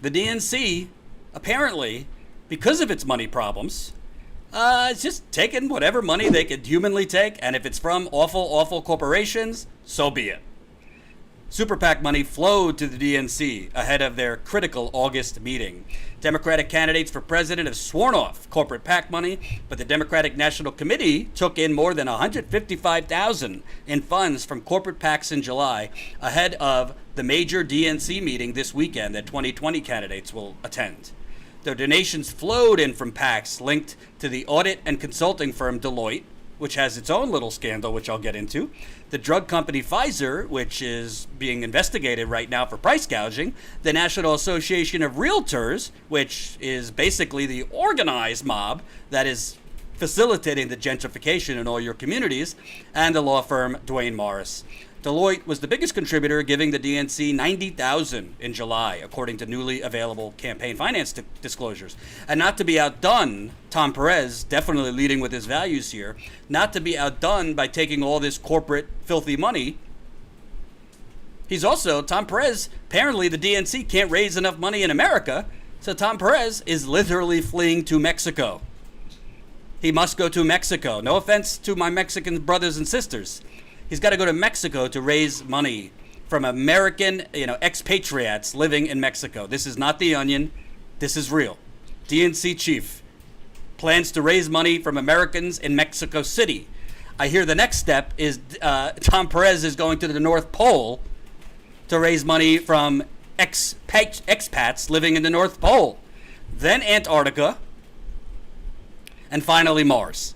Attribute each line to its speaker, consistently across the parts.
Speaker 1: the DNC, apparently, because of its money problems, it's just taking whatever money they could humanly take, and if it's from awful corporations, so be it. Super PAC money flowed to the DNC ahead of their critical August meeting. Democratic candidates for president have sworn off corporate PAC money, but the Democratic National Committee took in more than $155,000 in funds from corporate PACs in July ahead of the major DNC meeting this weekend that 2020 candidates will attend. The donations flowed in from PACs linked to the audit and consulting firm Deloitte, which has its own little scandal, which I'll get into, the drug company Pfizer, which is being investigated right now for price gouging, the National Association of Realtors, which is basically the organized mob that is facilitating the gentrification in all your communities, and the law firm Duane Morris. Deloitte was the biggest contributor, giving the DNC $90,000 in July, according to newly available campaign finance disclosures. And not to be outdone, Tom Perez, definitely leading with his values here, not to be outdone by taking all this corporate filthy money. He's also, Tom Perez, apparently the DNC can't raise enough money in America, so Tom Perez is literally fleeing to Mexico. He must go to Mexico. No offense to my Mexican brothers and sisters. He's got to go to Mexico to raise money from American, expatriates living in Mexico. This is not The Onion. This is real. DNC chief plans to raise money from Americans in Mexico City. I hear the next step is Tom Perez is going to the North Pole to raise money from expats living in the North Pole. Then Antarctica. And finally Mars.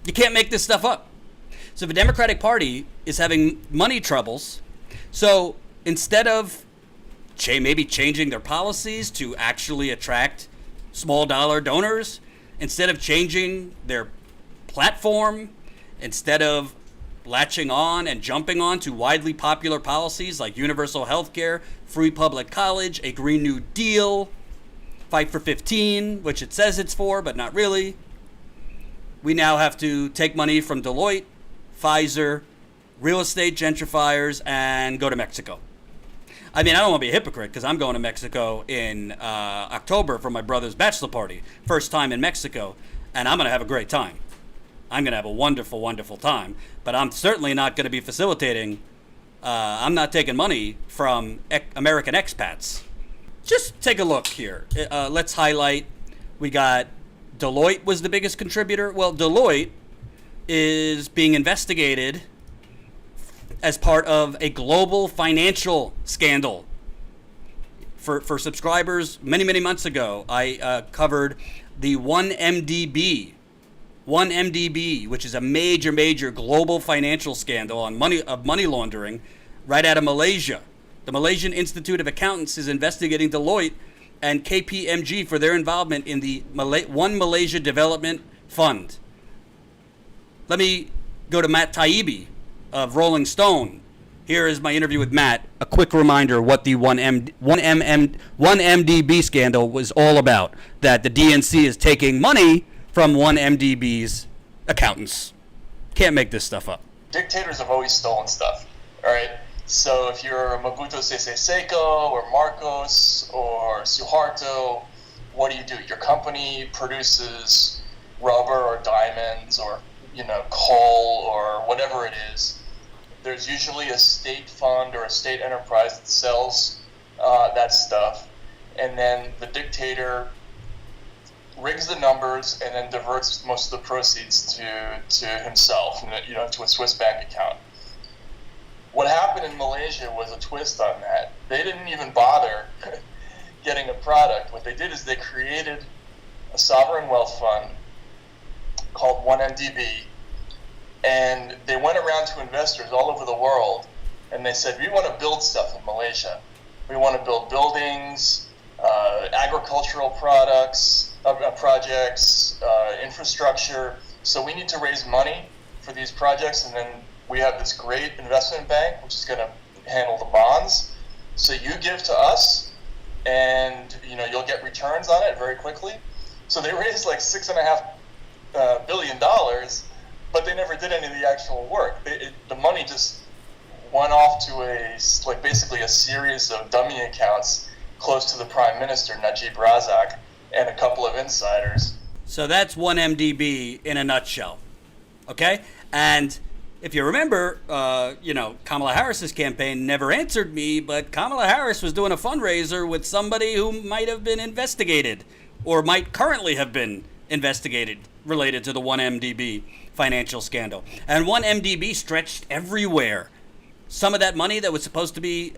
Speaker 1: You can't make this stuff up. So the Democratic Party is having money troubles. So instead of maybe changing their policies to actually attract small dollar donors, instead of changing their platform, instead of latching on and jumping on to widely popular policies like universal health care, free public college, a Green New Deal, Fight for 15, which it says it's for, but not really. We now have to take money from Deloitte, Pfizer, real estate gentrifiers, and go to Mexico. I mean, I don't want to be a hypocrite because I'm going to Mexico in October for my brother's bachelor party. First time in Mexico, and I'm going to have a great time. I'm going to have a wonderful, wonderful time. But I'm certainly not going to be facilitating. I'm not taking money from American expats. Just take a look here. Let's highlight. We got Deloitte was the biggest contributor. Well, Deloitte is being investigated as part of a global financial scandal. For subscribers, many months ago, I covered the 1MDB, which is a major global financial scandal on money laundering right out of Malaysia. The Malaysian Institute of Accountants is investigating Deloitte and KPMG for their involvement in the One Malaysia Development Fund. Let me go to Matt Taibbi of Rolling Stone. Here is my interview with Matt. A quick reminder what the 1MDB scandal was all about. That the DNC is taking money from 1MDB's accountants. Can't make this stuff up.
Speaker 2: Dictators have always stolen stuff, all right? So if you're Mobutu Sese Seko or Marcos or Suharto, what do? Your company produces rubber or diamonds or, coal or whatever it is. There's usually a state fund or a state enterprise that sells that stuff. And then the dictator rigs the numbers and then diverts most of the proceeds to himself, to a Swiss bank account. What happened in Malaysia was a twist on that. They didn't even bother getting a product. What they did is they created a sovereign wealth fund called 1MDB, and they went around to investors all over the world, and they said, we want to build stuff in Malaysia. We want to build buildings, agricultural projects, infrastructure. So we need to raise money for these projects, and then we have this great investment bank, which is going to handle the bonds. So you give to us, and you'll get returns on it very quickly. So they raised like $6.5 billion, but they never did any of the actual work. The money just went off to basically a series of dummy accounts close to the Prime Minister, Najib Razak, and a couple of insiders.
Speaker 1: So that's 1MDB in a nutshell. Okay? And if you remember, Kamala Harris's campaign never answered me, but Kamala Harris was doing a fundraiser with somebody who might have been investigated or might currently have been investigated related to the 1MDB financial scandal. And 1MDB stretched everywhere. Some of that money that was supposed to be,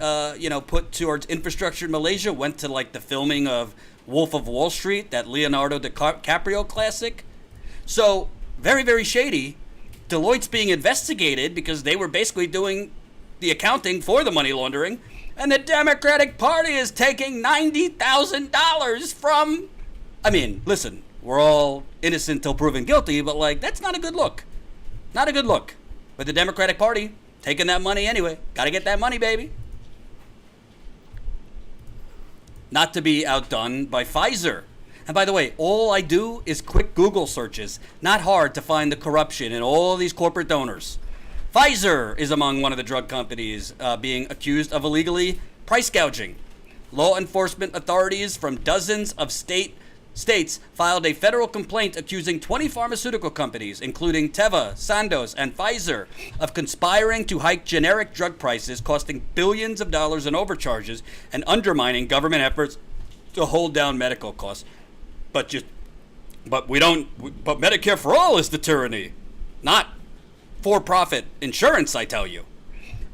Speaker 1: put towards infrastructure in Malaysia went to like the filming of Wolf of Wall Street, that Leonardo DiCaprio classic. So very, very shady. Deloitte's being investigated because they were basically doing the accounting for the money laundering. And the Democratic Party is taking $90,000 from... I mean, listen, we're all innocent till proven guilty, but like, that's not a good look. Not a good look. But the Democratic Party taking that money anyway. Gotta get that money, baby. Not to be outdone by Pfizer. And by the way, all I do is quick Google searches. Not hard to find the corruption in all these corporate donors. Pfizer is among one of the drug companies being accused of illegally price gouging. Law enforcement authorities from dozens of states filed a federal complaint accusing 20 pharmaceutical companies, including Teva, Sandoz, and Pfizer, of conspiring to hike generic drug prices, costing billions of dollars in overcharges and undermining government efforts to hold down medical costs. But Medicare for all is the tyranny, not for-profit insurance, I tell you.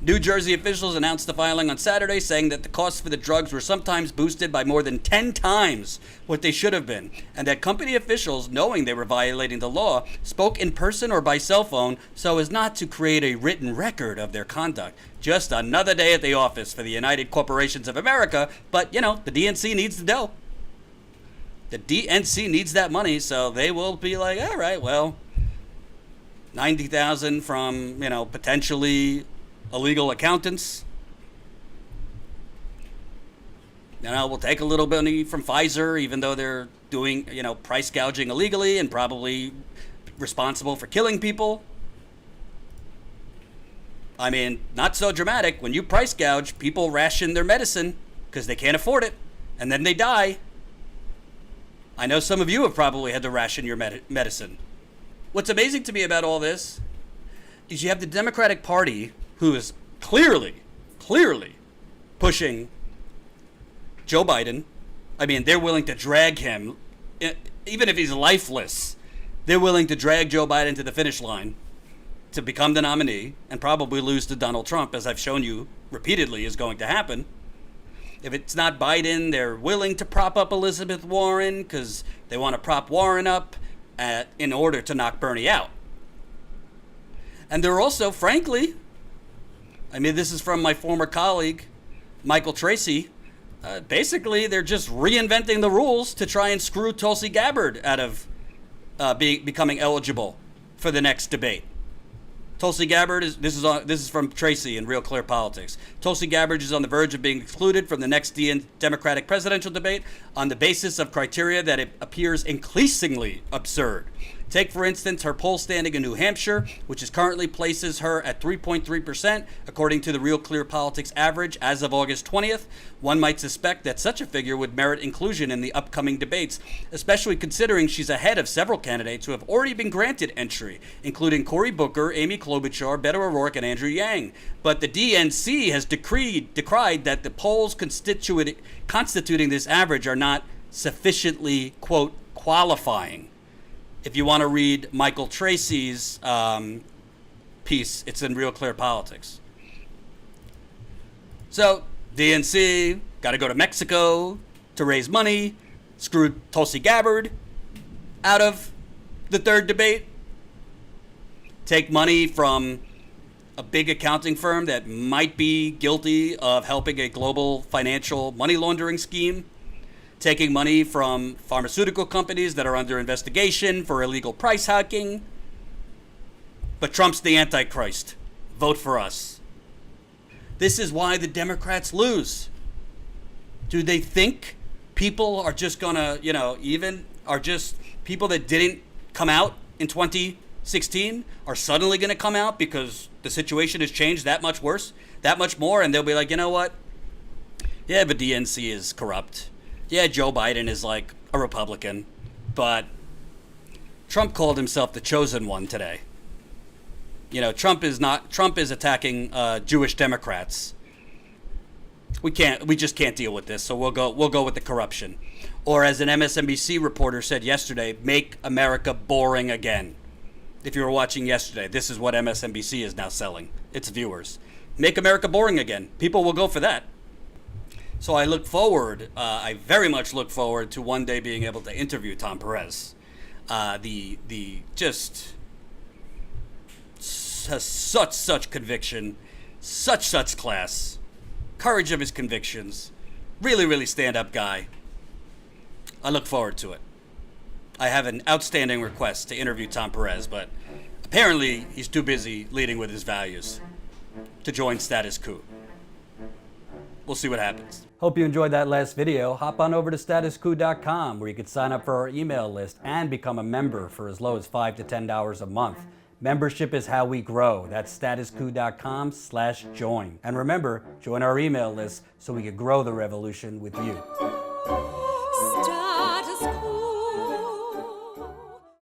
Speaker 1: New Jersey officials announced the filing on Saturday, saying that the costs for the drugs were sometimes boosted by more than 10 times what they should have been, and that company officials, knowing they were violating the law, spoke in person or by cell phone so as not to create a written record of their conduct. Just another day at the office for the United Corporations of America, but, the DNC needs the dough. The DNC needs that money, so they will be like, all right, well, 90,000 from, potentially illegal accountants. We'll take a little bit from Pfizer, even though they're doing, price gouging illegally and probably responsible for killing people. I mean, not so dramatic. When you price gouge, people ration their medicine because they can't afford it, and then they die. I know some of you have probably had to ration your medicine. What's amazing to me about all this is you have the Democratic Party, who is clearly pushing Joe Biden. I mean, they're willing to drag him, even if he's lifeless. They're willing to drag Joe Biden to the finish line to become the nominee and probably lose to Donald Trump, as I've shown you repeatedly is going to happen. If it's not Biden, they're willing to prop up Elizabeth Warren because they want to prop Warren up in order to knock Bernie out. And they're also, frankly, this is from my former colleague, Michael Tracy. Basically, they're just reinventing the rules to try and screw Tulsi Gabbard out of becoming eligible for the next debate. Tulsi Gabbard this is from Tracy in Real Clear Politics. Tulsi Gabbard is on the verge of being excluded from the next Democratic presidential debate on the basis of criteria that it appears increasingly absurd. Take, for instance, her poll standing in New Hampshire, which is currently places her at 3.3%, according to the Real Clear Politics average as of August 20th. One might suspect that such a figure would merit inclusion in the upcoming debates, especially considering she's ahead of several candidates who have already been granted entry, including Cory Booker, Amy Klobuchar, Beto O'Rourke, and Andrew Yang. But the DNC has decried that the polls constituting this average are not sufficiently, quote, qualifying. If you want to read Michael Tracy's piece, it's in Real Clear Politics. So, DNC got to go to Mexico to raise money, screwed Tulsi Gabbard out of the third debate, take money from a big accounting firm that might be guilty of helping a global financial money laundering scheme, taking money from pharmaceutical companies that are under investigation for illegal price hiking. But Trump's the Antichrist. Vote for us. This is why the Democrats lose. Do they think people are just gonna, even are just people that didn't come out in 2020 16 are suddenly going to come out because the situation has changed that much worse, that much more, and they'll be like, you know what? Yeah, but DNC is corrupt. Yeah, Joe Biden is like a Republican, but Trump called himself the chosen one today. You know, Trump is attacking Jewish Democrats. We just can't deal with this, so we'll go with the corruption. Or as an MSNBC reporter said yesterday, make America boring again. If you were watching yesterday, this is what MSNBC is now selling its viewers. Make America boring again. People will go for that. So I very much look forward to one day being able to interview Tom Perez. The just has such conviction, such class, courage of his convictions, really stand-up guy. I look forward to it. I have an outstanding request to interview Tom Perez, but apparently he's too busy leading with his values to join Status Quo. We'll see what happens. Hope you enjoyed that last video. Hop on over to statusquo.com where you can sign up for our email list and become a member for as low as $5 to $10 a month. Membership is how we grow. That's statusquo.com/join. And remember, join our email list so we can grow the revolution with you.